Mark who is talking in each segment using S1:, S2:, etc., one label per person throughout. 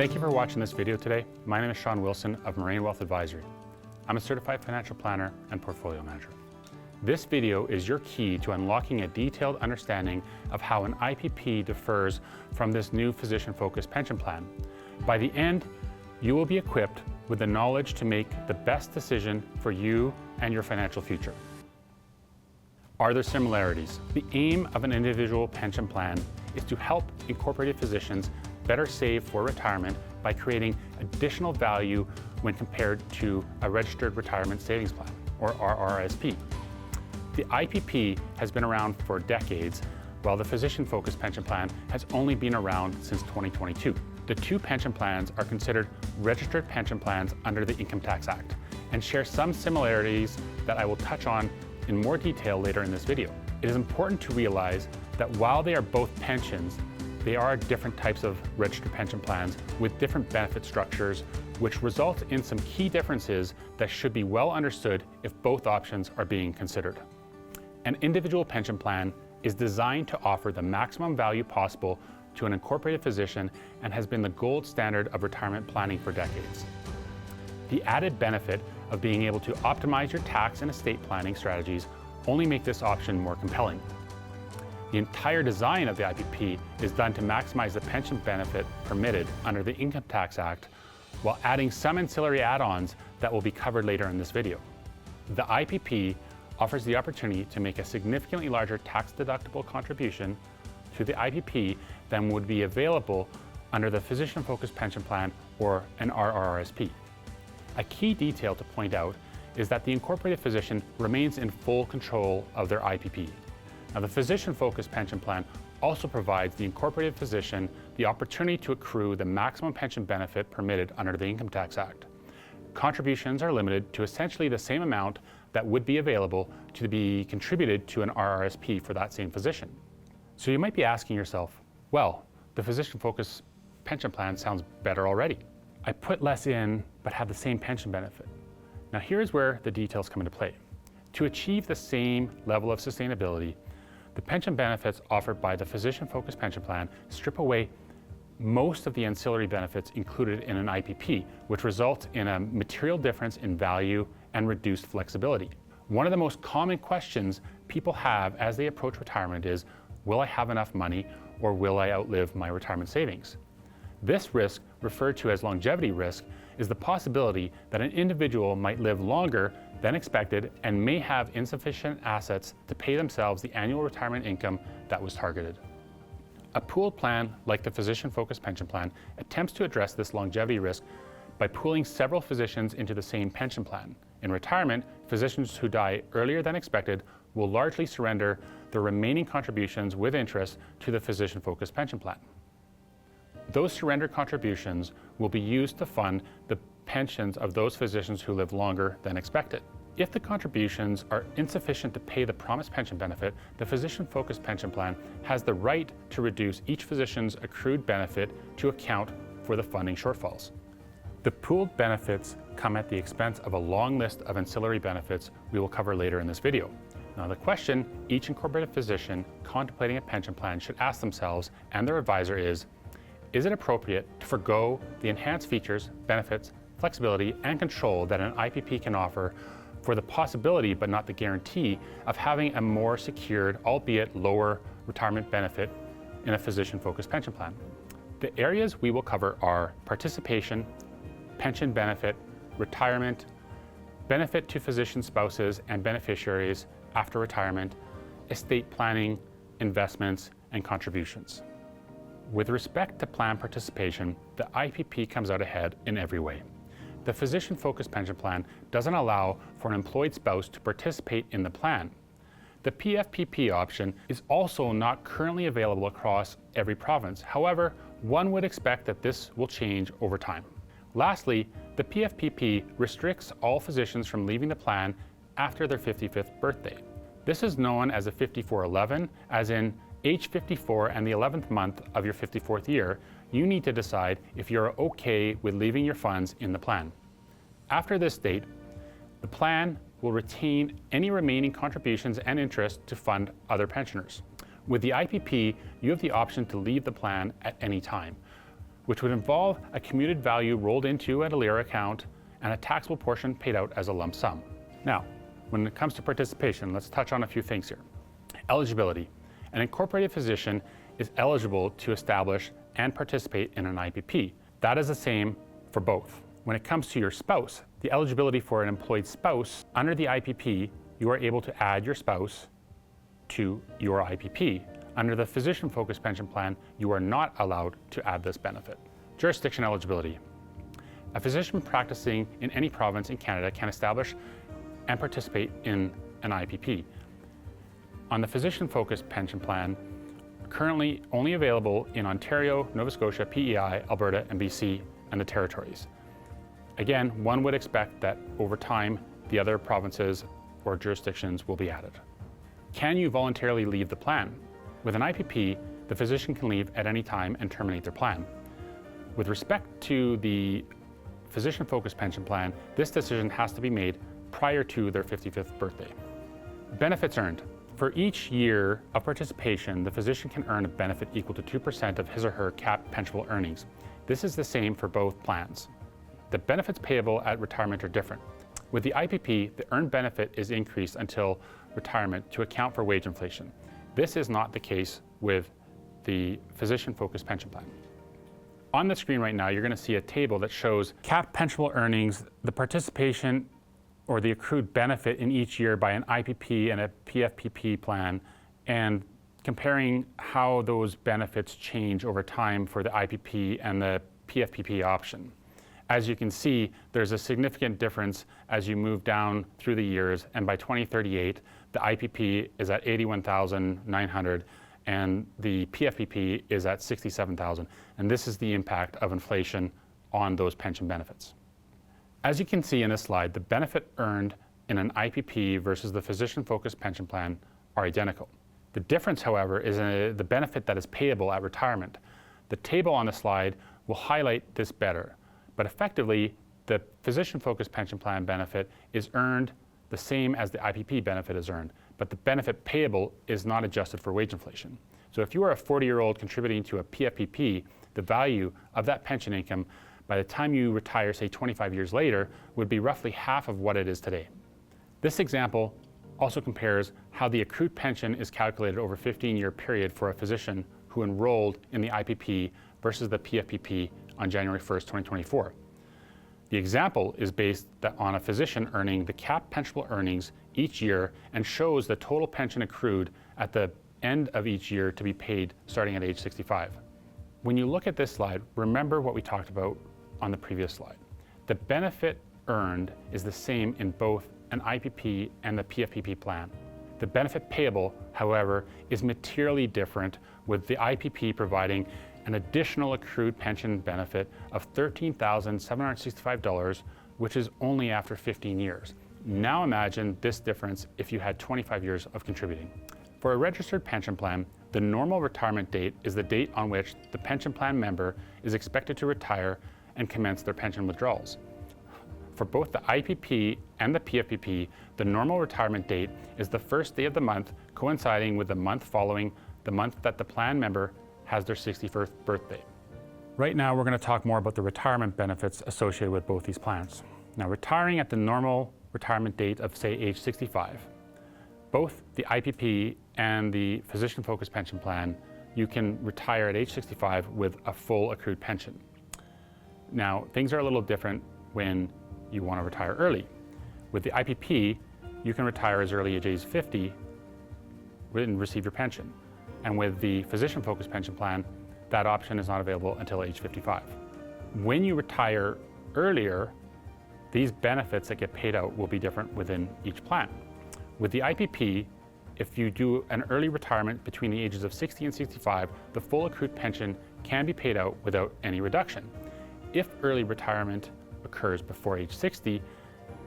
S1: Thank you for watching this video today. My name is Sean Wilson of Moraine Wealth Advisory. I'm a certified financial planner and portfolio manager. This video is your key to unlocking a detailed understanding of how an IPP differs from this new physician-focused pension plan. By the end, you will be equipped with the knowledge to make the best decision for you and your financial future. Are there similarities? The aim of an individual pension plan is to help incorporated physicians better save for retirement by creating additional value when compared to a registered retirement savings plan, or RRSP. The IPP has been around for decades, while the physician-focused pension plan has only been around since 2022. The two pension plans are considered registered pension plans under the Income Tax Act and share some similarities that I will touch on in more detail later in this video. It is important to realize that while they are both pensions, they are different types of registered pension plans with different benefit structures, which result in some key differences that should be well understood if both options are being considered. An individual pension plan is designed to offer the maximum value possible to an incorporated physician and has been the gold standard of retirement planning for decades. The added benefit of being able to optimize your tax and estate planning strategies only make this option more compelling. The entire design of the IPP is done to maximize the pension benefit permitted under the Income Tax Act while adding some ancillary add-ons that will be covered later in this video. The IPP offers the opportunity to make a significantly larger tax-deductible contribution to the IPP than would be available under the physician-focused pension plan or an RRSP. A key detail to point out is that the incorporated physician remains in full control of their IPP. Now, the physician-focused pension plan also provides the incorporated physician the opportunity to accrue the maximum pension benefit permitted under the Income Tax Act. Contributions are limited to essentially the same amount that would be available to be contributed to an RRSP for that same physician. So you might be asking yourself, well, the physician-focused pension plan sounds better already. I put less in, but have the same pension benefit. Now here's where the details come into play. To achieve the same level of sustainability, the pension benefits offered by the physician-focused pension plan strip away most of the ancillary benefits included in an IPP, which results in a material difference in value and reduced flexibility. One of the most common questions people have as they approach retirement is, will I have enough money or will I outlive my retirement savings? This risk, referred to as longevity risk, is the possibility that an individual might live longer than expected and may have insufficient assets to pay themselves the annual retirement income that was targeted. A pooled plan like the physician-focused pension plan attempts to address this longevity risk by pooling several physicians into the same pension plan. In retirement, physicians who die earlier than expected will largely surrender the remaining contributions with interest to the physician-focused pension plan. Those surrender contributions will be used to fund the pensions of those physicians who live longer than expected. If the contributions are insufficient to pay the promised pension benefit, the physician-focused pension plan has the right to reduce each physician's accrued benefit to account for the funding shortfalls. The pooled benefits come at the expense of a long list of ancillary benefits we will cover later in this video. Now, the question each incorporated physician contemplating a pension plan should ask themselves and their advisor is it appropriate to forego the enhanced features, benefits, flexibility, and control that an IPP can offer for the possibility, but not the guarantee, of having a more secured, albeit lower, retirement benefit in a physician-focused pension plan? The areas we will cover are participation, pension benefit, retirement, benefit to physician spouses and beneficiaries after retirement, estate planning, investments, and contributions. With respect to plan participation, the IPP comes out ahead in every way. The physician-focused pension plan doesn't allow for an employed spouse to participate in the plan. The PFPP option is also not currently available across every province. However, one would expect that this will change over time. Lastly, the PFPP restricts all physicians from leaving the plan after their 55th birthday. This is known as a 5411, as in age 54 and the 11th month of your 54th year, you need to decide if you're okay with leaving your funds in the plan. After this date, the plan will retain any remaining contributions and interest to fund other pensioners. With the IPP, you have the option to leave the plan at any time. which would involve a commuted value rolled into an ALIRA account and a taxable portion paid out as a lump sum. Now, when it comes to participation, let's touch on a few things here. Eligibility. An incorporated physician is eligible to establish and participate in an IPP. That is the same for both. When it comes to your spouse, the eligibility for an employed spouse, under the IPP, you are able to add your spouse to your IPP. Under the physician-focused pension plan, you are not allowed to add this benefit. Jurisdiction eligibility. A physician practicing in any province in Canada can establish and participate in an IPP. On the physician-focused pension plan, currently only available in Ontario, Nova Scotia, PEI, Alberta, and BC, and the territories. Again, one would expect that over time, the other provinces or jurisdictions will be added. Can you voluntarily leave the plan? With an IPP, the physician can leave at any time and terminate their plan. With respect to the physician-focused pension plan, this decision has to be made prior to their 55th birthday. Benefits earned. For each year of participation, the physician can earn a benefit equal to 2% of his or her capped pensionable earnings. This is the same for both plans. The benefits payable at retirement are different. With the IPP, the earned benefit is increased until retirement to account for wage inflation. This is not the case with the physician-focused pension plan. On the screen right now, you're going to see a table that shows capped pensionable earnings, the participation or the accrued benefit in each year by an IPP and a PFPP plan, and comparing how those benefits change over time for the IPP and the PFPP option. As you can see, there's a significant difference as you move down through the years, and by 2038, the IPP is at $81,900 and the PFPP is at $67,000, and this is the impact of inflation on those pension benefits. As you can see in this slide, the benefit earned in an IPP versus the physician-focused pension plan are identical. The difference, however, is the benefit that is payable at retirement. The table on the slide will highlight this better, but effectively, the physician-focused pension plan benefit is earned the same as the IPP benefit is earned, but the benefit payable is not adjusted for wage inflation. So if you are a 40-year-old contributing to a PFPP, the value of that pension income by the time you retire, say 25 years later, would be roughly half of what it is today. This example also compares how the accrued pension is calculated over a 15-year period for a physician who enrolled in the IPP versus the PFPP on January 1st, 2024. The example is based on a physician earning the capped pensionable earnings each year and shows the total pension accrued at the end of each year to be paid starting at age 65. When you look at this slide, remember what we talked about on the previous slide. The benefit earned is the same in both an IPP and the PFPP plan. The benefit payable, however, is materially different, with the IPP providing an additional accrued pension benefit of $13,765, which is only after 15 years. Now imagine this difference if you had 25 years of contributing. For a registered pension plan, the normal retirement date is the date on which the pension plan member is expected to retire and commence their pension withdrawals. For both the IPP and the PFPP, the normal retirement date is the first day of the month, coinciding with the month following the month that the plan member has their 61st birthday. Right now, we're going to talk more about the retirement benefits associated with both these plans. Now, retiring at the normal retirement date of, say, age 65, both the IPP and the physician-focused pension plan, you can retire at age 65 with a full accrued pension. Now, things are a little different when you want to retire early. With the IPP, you can retire as early as age 50 and receive your pension. And with the physician-focused pension plan, that option is not available until age 55. When you retire earlier, these benefits that get paid out will be different within each plan. With the IPP, if you do an early retirement between the ages of 60 and 65, the full accrued pension can be paid out without any reduction. If early retirement occurs before age 60,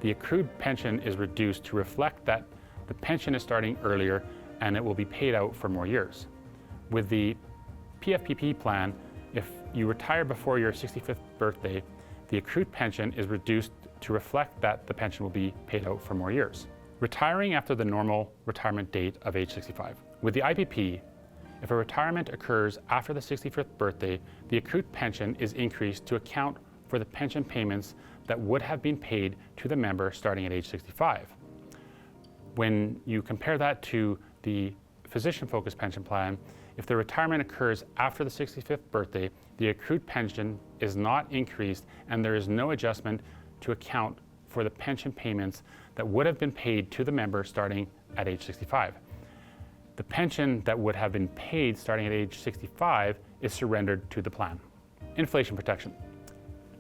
S1: the accrued pension is reduced to reflect that the pension is starting earlier and it will be paid out for more years. With the PFPP plan, if you retire before your 65th birthday, the accrued pension is reduced to reflect that the pension will be paid out for more years. Retiring after the normal retirement date of age 65. With the IPP, if a retirement occurs after the 65th birthday, the accrued pension is increased to account for the pension payments that would have been paid to the member starting at age 65. When you compare that to the physician-focused pension plan, if the retirement occurs after the 65th birthday, the accrued pension is not increased and there is no adjustment to account for the pension payments that would have been paid to the member starting at age 65. The pension that would have been paid starting at age 65 is surrendered to the plan. Inflation protection.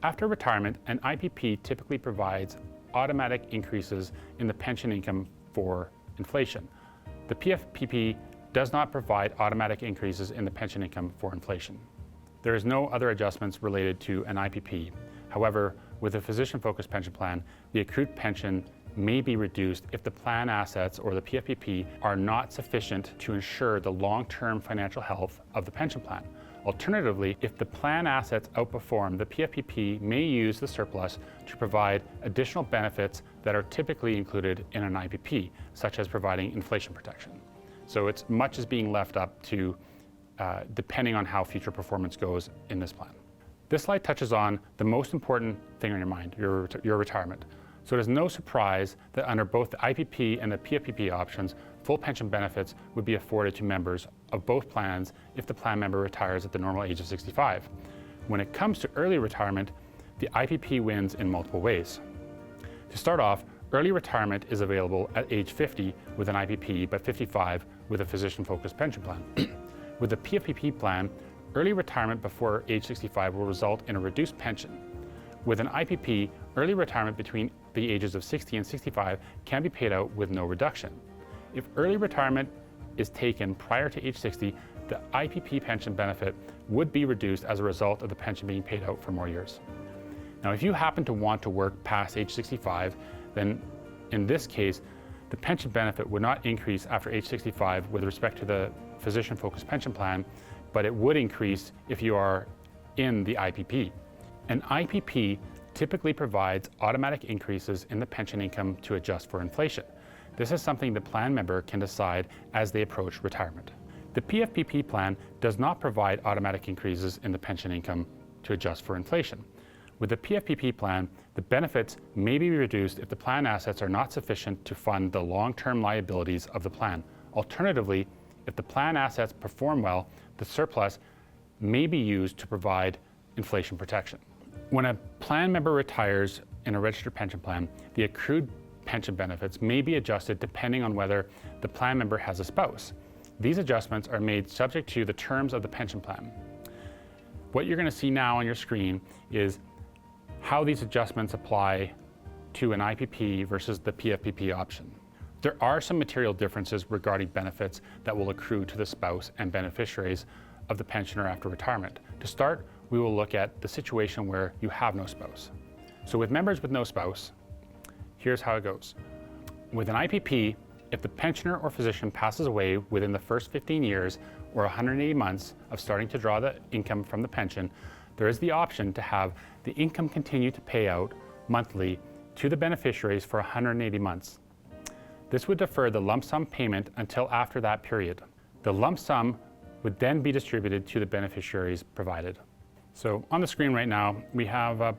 S1: After retirement, an IPP typically provides automatic increases in the pension income for inflation. The PFPP does not provide automatic increases in the pension income for inflation. There is no other adjustments related to an IPP. However, with a physician-focused pension plan, the accrued pension may be reduced if the plan assets or the PFPP are not sufficient to ensure the long-term financial health of the pension plan. Alternatively, if the plan assets outperform, the PFPP may use the surplus to provide additional benefits that are typically included in an IPP, such as providing inflation protection. So it's much as being left up to depending on how future performance goes in this plan. This slide touches on the most important thing on your mind, your retirement. So it is no surprise that under both the IPP and the PFPP options, full pension benefits would be afforded to members of both plans if the plan member retires at the normal age of 65. When it comes to early retirement, the IPP wins in multiple ways. To start off, early retirement is available at age 50 with an IPP, but 55 with a physician-focused pension plan. With the PFPP plan, early retirement before age 65 will result in a reduced pension. With an IPP, early retirement between the ages of 60 and 65 can be paid out with no reduction. If early retirement is taken prior to age 60, the IPP pension benefit would be reduced as a result of the pension being paid out for more years. Now, if you happen to want to work past age 65, then in this case, the pension benefit would not increase after age 65 with respect to the physician-focused pension plan, but it would increase if you are in the IPP. An IPP typically provides automatic increases in the pension income to adjust for inflation. This is something the plan member can decide as they approach retirement. The PFPP plan does not provide automatic increases in the pension income to adjust for inflation. With the PFPP plan, the benefits may be reduced if the plan assets are not sufficient to fund the long-term liabilities of the plan. Alternatively, if the plan assets perform well, the surplus may be used to provide inflation protection. When a plan member retires in a registered pension plan, the accrued pension benefits may be adjusted depending on whether the plan member has a spouse. These adjustments are made subject to the terms of the pension plan. What you're going to see now on your screen is how these adjustments apply to an IPP versus the PFPP option. There are some material differences regarding benefits that will accrue to the spouse and beneficiaries of the pensioner after retirement. To start, we will look at the situation where you have no spouse. So with members with no spouse, here's how it goes. With an IPP, if the pensioner or physician passes away within the first 15 years or 180 months of starting to draw the income from the pension, there is the option to have the income continue to pay out monthly to the beneficiaries for 180 months. This would defer the lump sum payment until after that period. The lump sum would then be distributed to the beneficiaries provided. So on the screen right now, we have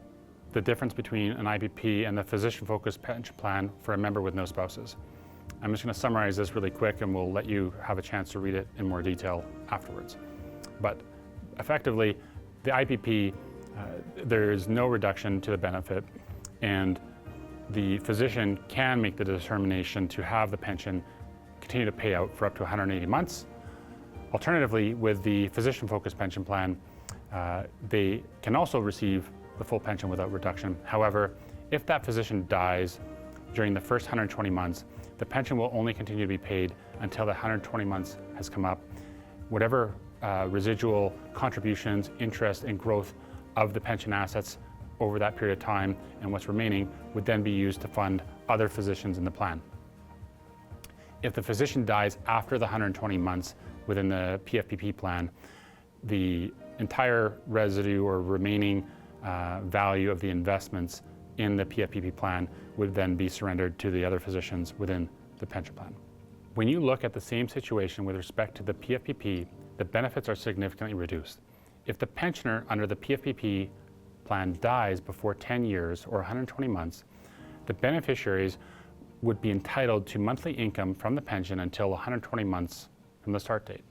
S1: the difference between an IPP and the physician-focused pension plan for a member with no spouses. I'm just going to summarize this really quick and we'll let you have a chance to read it in more detail afterwards. But effectively, the IPP, there is no reduction to the benefit, and the physician can make the determination to have the pension continue to pay out for up to 180 months. Alternatively, with the physician-focused pension plan, they can also receive the full pension without reduction. However, if that physician dies during the first 120 months, the pension will only continue to be paid until the 120 months has come up. Whatever residual contributions, interest, and growth of the pension assets over that period of time and what's remaining would then be used to fund other physicians in the plan. If the physician dies after the 120 months within the PFPP plan, the entire residue or remaining value of the investments in the PFPP plan would then be surrendered to the other physicians within the pension plan. When you look at the same situation with respect to the PFPP the benefits are significantly reduced. If the pensioner under the PFPP plan dies before 10 years or 120 months, the beneficiaries would be entitled to monthly income from the pension until 120 months from the start date.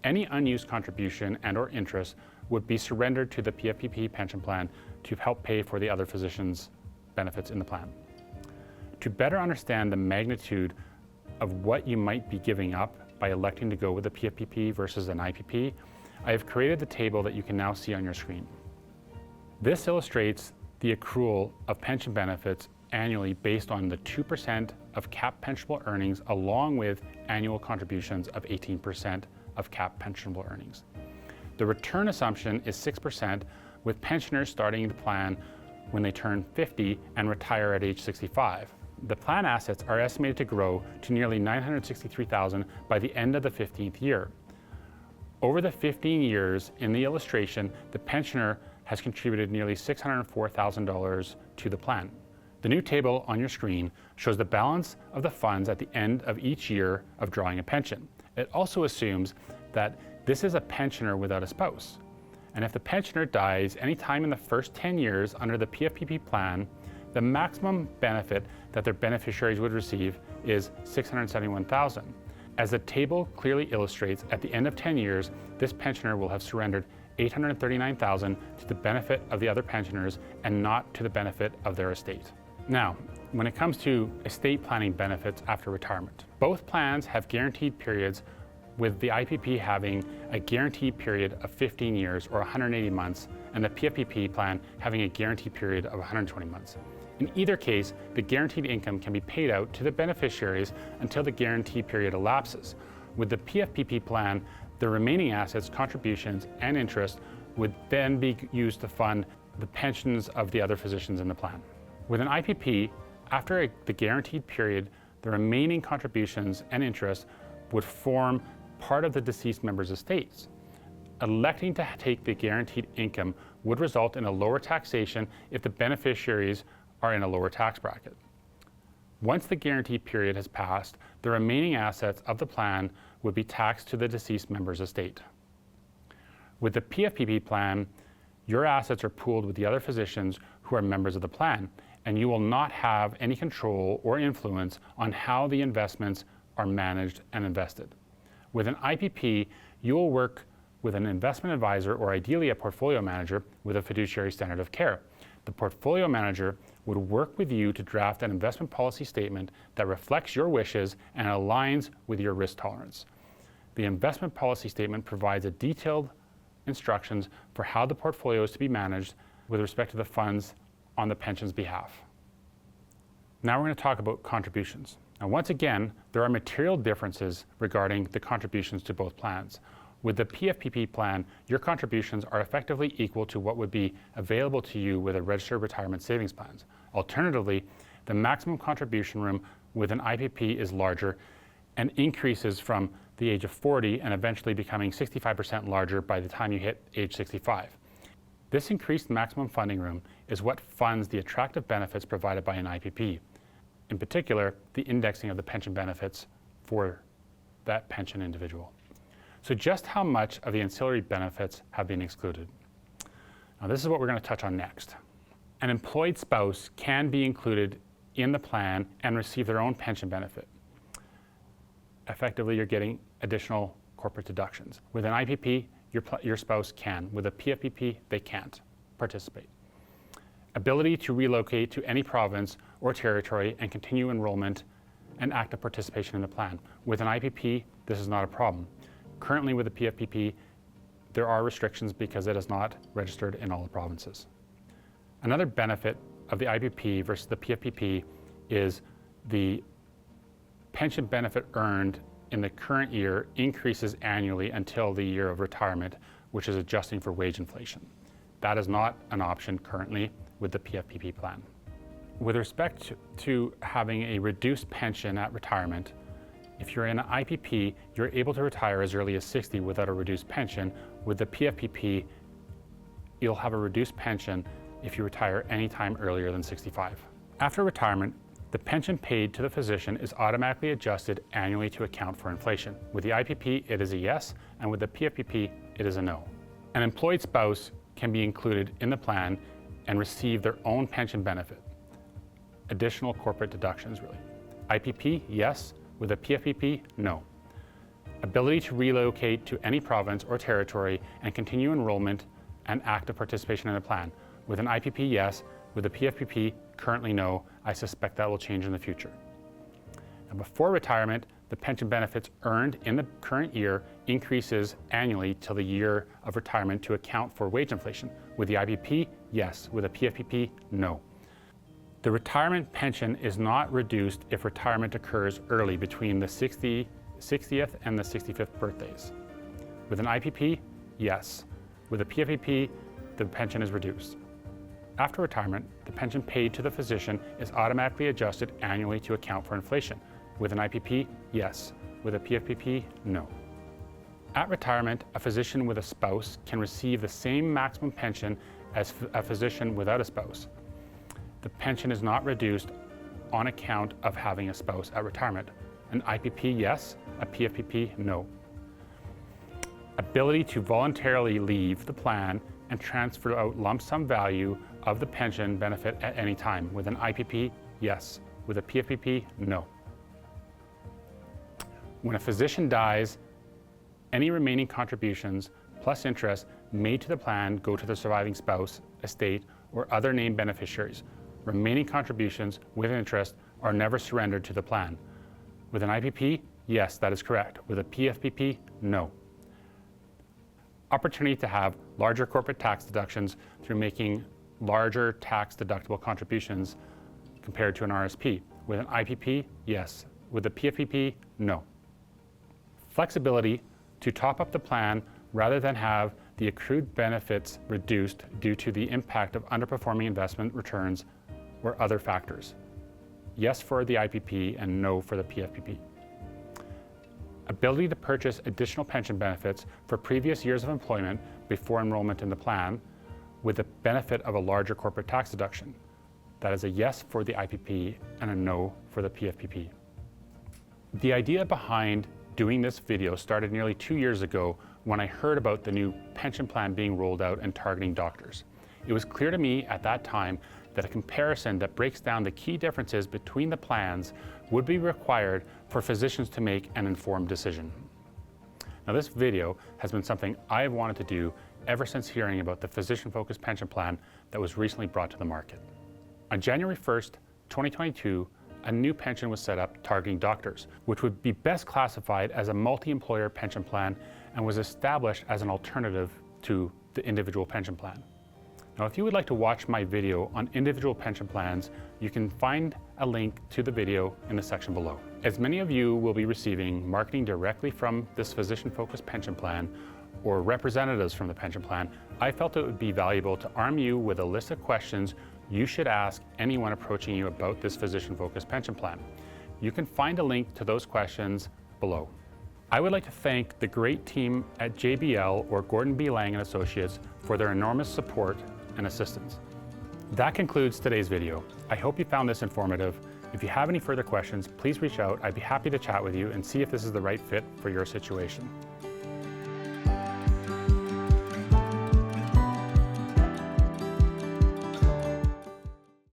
S1: Any unused contribution and/or interest would be surrendered to the PFPP pension plan to help pay for the other physicians' benefits in the plan. To better understand the magnitude of what you might be giving up by electing to go with a PFPP versus an IPP, I have created the table that you can now see on your screen. This illustrates the accrual of pension benefits annually based on the 2% of cap pensionable earnings along with annual contributions of 18% of cap pensionable earnings. The return assumption is 6%, with pensioners starting the plan when they turn 50 and retire at age 65. The plan assets are estimated to grow to nearly $963,000 by the end of the 15th year. Over the 15 years in the illustration, the pensioner has contributed nearly $604,000 to the plan. The new table on your screen shows the balance of the funds at the end of each year of drawing a pension. It also assumes that this is a pensioner without a spouse. And if the pensioner dies any time in the first 10 years under the PFPP plan, the maximum benefit that their beneficiaries would receive is $671,000. As the table clearly illustrates, at the end of 10 years, this pensioner will have surrendered $839,000 to the benefit of the other pensioners and not to the benefit of their estate. Now, when it comes to estate planning benefits after retirement, both plans have guaranteed periods, with the IPP having a guaranteed period of 15 years or 180 months, and the PFPP plan having a guaranteed period of 120 months. In either case, the guaranteed income can be paid out to the beneficiaries until the guaranteed period elapses. With the PFPP plan, the remaining assets, contributions, and interest would then be used to fund the pensions of the other physicians in the plan. With an IPP, after the guaranteed period, the remaining contributions and interest would form part of the deceased member's estates. Electing to take the guaranteed income would result in a lower taxation if the beneficiaries are in a lower tax bracket. Once the guaranteed period has passed, the remaining assets of the plan would be taxed to the deceased member's estate. With the PFPP plan, your assets are pooled with the other physicians who are members of the plan, and you will not have any control or influence on how the investments are managed and invested. With an IPP, you will work with an investment advisor or ideally a portfolio manager with a fiduciary standard of care. The portfolio manager would work with you to draft an investment policy statement that reflects your wishes and aligns with your risk tolerance. The investment policy statement provides a detailed instructions for how the portfolio is to be managed with respect to the funds on the pension's behalf. Now we're going to talk about contributions. Now, once again, there are material differences regarding the contributions to both plans. With the PFPP plan, your contributions are effectively equal to what would be available to you with a registered retirement savings plans. Alternatively, the maximum contribution room with an IPP is larger and increases from the age of 40 and eventually becoming 65% larger by the time you hit age 65. This increased maximum funding room is what funds the attractive benefits provided by an IPP. In particular, the indexing of the pension benefits for that pension individual. So just how much of the ancillary benefits have been excluded? Now this is what we're going to touch on next. An employed spouse can be included in the plan and receive their own pension benefit. Effectively, you're getting additional corporate deductions. With an IPP, your spouse can. With a PFPP, they can't participate. Ability to relocate to any province or territory and continue enrollment and active participation in the plan. With an IPP, this is not a problem. Currently with the PFPP, there are restrictions because it is not registered in all the provinces. Another benefit of the IPP versus the PFPP is the pension benefit earned in the current year increases annually until the year of retirement, which is adjusting for wage inflation. That is not an option currently with the PFPP plan. With respect to having a reduced pension at retirement, if you're in an IPP, you're able to retire as early as 60 without a reduced pension. With the PFPP, you'll have a reduced pension if you retire any time earlier than 65. After retirement, The pension paid to the physician is automatically adjusted annually to account for inflation. With the IPP, it is a yes, and with the PFPP, it is a no. An employed spouse can be included in the plan and receive their own pension benefit. Additional corporate deductions, really. IPP, yes. With a PFPP, no. Ability to relocate to any province or territory and continue enrollment and active participation in the plan. With an IPP, yes. With a PFPP, currently no. I suspect that will change in the future. Now, before retirement, the pension benefits earned in the current year increases annually till the year of retirement to account for wage inflation. With the IPP, yes. With a PFPP, no. The retirement pension is not reduced if retirement occurs early between the 60th and the 65th birthdays. With an IPP, yes. With a PFPP, the pension is reduced. After retirement, the pension paid to the physician is automatically adjusted annually to account for inflation. With an IPP, yes. With a PFPP, no. At retirement, a physician with a spouse can receive the same maximum pension as a physician without a spouse. The pension is not reduced on account of having a spouse at retirement. An IPP, yes. A PFPP, no. Ability to voluntarily leave the plan and transfer out lump sum value of the pension benefit at any time. With an IPP, yes. With a PFPP, no. When a physician dies, any remaining contributions plus interest made to the plan go to the surviving spouse, estate, or other named beneficiaries. Remaining contributions with interest are never surrendered to the plan. With an IPP, yes, that is correct. With a PFPP, no. Opportunity to have larger corporate tax deductions through making larger tax deductible contributions compared to an RSP. With an IPP, yes. With a PFPP, no. Flexibility to top up the plan rather than have the accrued benefits reduced due to the impact of underperforming investment returns or other factors. Yes for the IPP and no for the PFPP. Ability to purchase additional pension benefits for previous years of employment before enrollment in the plan with the benefit of a larger corporate tax deduction. That is a yes for the IPP and a no for the PFPP. The idea behind doing this video started nearly 2 years ago when I heard about the new pension plan being rolled out and targeting doctors. It was clear to me at that time that a comparison that breaks down the key differences between the plans would be required for physicians to make an informed decision. Now, this video has been something I've wanted to do ever since hearing about the physician-focused pension plan that was recently brought to the market. On January 1st, 2022, a new pension was set up targeting doctors, which would be best classified as a multi-employer pension plan and was established as an alternative to the individual pension plan. Now, if you would like to watch my video on individual pension plans, you can find a link to the video in the section below. As many of you will be receiving marketing directly from this physician-focused pension plan or representatives from the pension plan, I felt it would be valuable to arm you with a list of questions you should ask anyone approaching you about this physician-focused pension plan. You can find a link to those questions below. I would like to thank the great team at JBL or Gordon B. Lang & Associates for their enormous support and assistance. That concludes today's video. I hope you found this informative. If you have any further questions, please reach out. I'd be happy to chat with you and see if this is the right fit for your situation.